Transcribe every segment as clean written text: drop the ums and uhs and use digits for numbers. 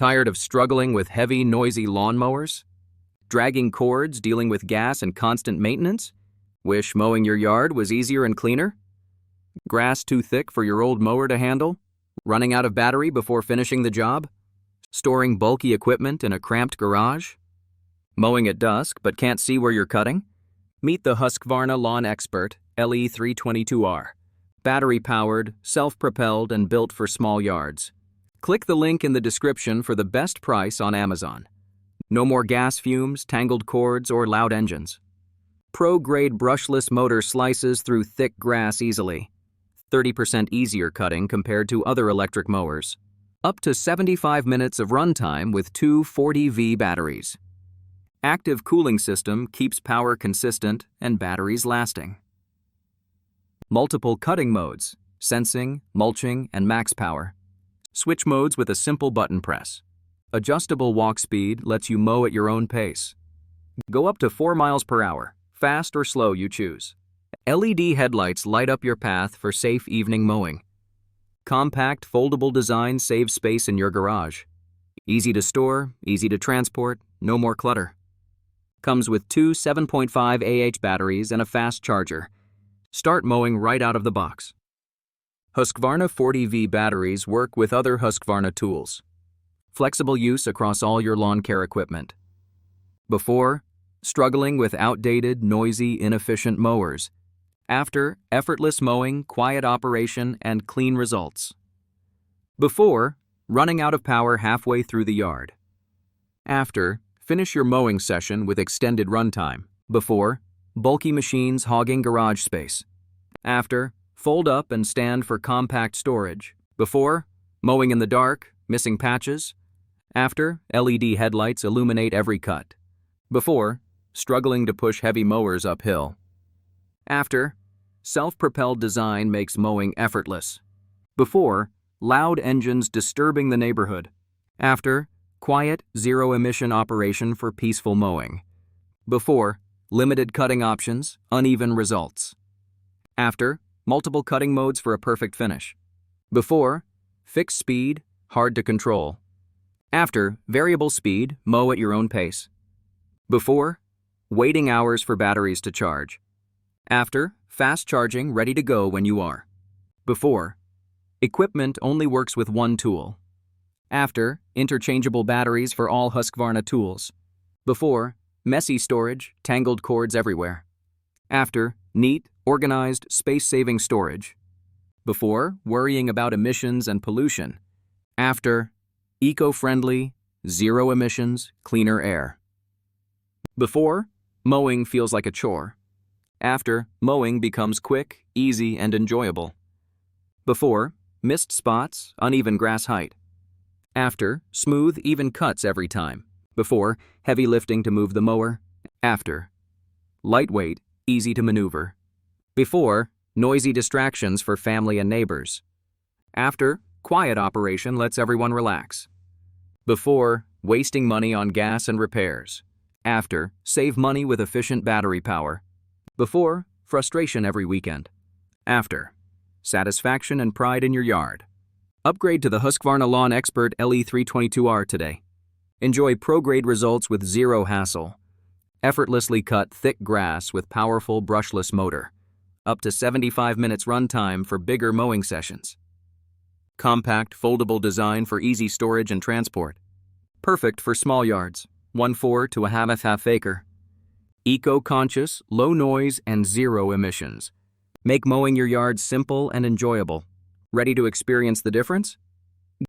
Tired of struggling with heavy, noisy lawnmowers? Dragging cords, dealing with gas and constant maintenance? Wish mowing your yard was easier and cleaner? Grass too thick for your old mower to handle? Running out of battery before finishing the job? Storing bulky equipment in a cramped garage? Mowing at dusk but can't see where you're cutting? Meet the Husqvarna Lawn Xpert LE-322R. Battery-powered, self-propelled, and built for small yards. Click the link in the description for the best price on Amazon. No more gas fumes, tangled cords, or loud engines. Pro-grade brushless motor slices through thick grass easily. 30% easier cutting compared to other electric mowers. Up to 75 minutes of runtime with two 40V batteries. Active cooling system keeps power consistent and batteries lasting. Multiple cutting modes, sensing, mulching, and max power. Switch modes with a simple button press. Adjustable walk speed lets you mow at your own pace. Go up to 4 miles per hour, fast or slow you choose. LED headlights light up your path for safe evening mowing. Compact, foldable design saves space in your garage. Easy to store, easy to transport, no more clutter. Comes with two 7.5 Ah batteries and a fast charger. Start mowing right out of the box. Husqvarna 40V batteries work with other Husqvarna tools. Flexible use across all your lawn care equipment. Before, struggling with outdated, noisy, inefficient mowers. After, effortless mowing, quiet operation, and clean results. Before, running out of power halfway through the yard. After, finish your mowing session with extended runtime. Before, bulky machines hogging garage space. After, fold up and stand for compact storage. Before, mowing in the dark, missing patches. After, LED headlights illuminate every cut. Before, struggling to push heavy mowers uphill. After, self-propelled design makes mowing effortless. Before, loud engines disturbing the neighborhood. After, quiet, zero-emission operation for peaceful mowing. Before, limited cutting options, uneven results. After, multiple cutting modes for a perfect finish. Before, fixed speed, hard to control. After, variable speed, mow at your own pace. Before, waiting hours for batteries to charge. After, fast charging, ready to go when you are. Before, equipment only works with one tool. After, interchangeable batteries for all Husqvarna tools. Before, messy storage, tangled cords everywhere. After, neat, organized, space-saving storage. Before, worrying about emissions and pollution. After, eco-friendly, zero emissions, cleaner air. Before, mowing feels like a chore. After, mowing becomes quick, easy, and enjoyable. Before, missed spots, uneven grass height. After, smooth, even cuts every time. Before, heavy lifting to move the mower. After, lightweight, easy to maneuver. Before, noisy distractions for family and neighbors. After, quiet operation lets everyone relax. Before, wasting money on gas and repairs. After, save money with efficient battery power. Before, frustration every weekend. After, satisfaction and pride in your yard. Upgrade to the Husqvarna Lawn Xpert LE-322R today. Enjoy pro-grade results with zero hassle. Effortlessly cut thick grass with powerful brushless motor. Up to 75 minutes runtime for bigger mowing sessions. Compact, foldable design for easy storage and transport. Perfect for small yards, 1/4 to a half acre. Eco-conscious, low noise, and zero emissions. Make mowing your yard simple and enjoyable. Ready to experience the difference?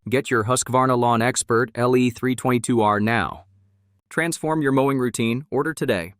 Get your Husqvarna Lawn Xpert LE-322R now. Transform your mowing routine. Order today.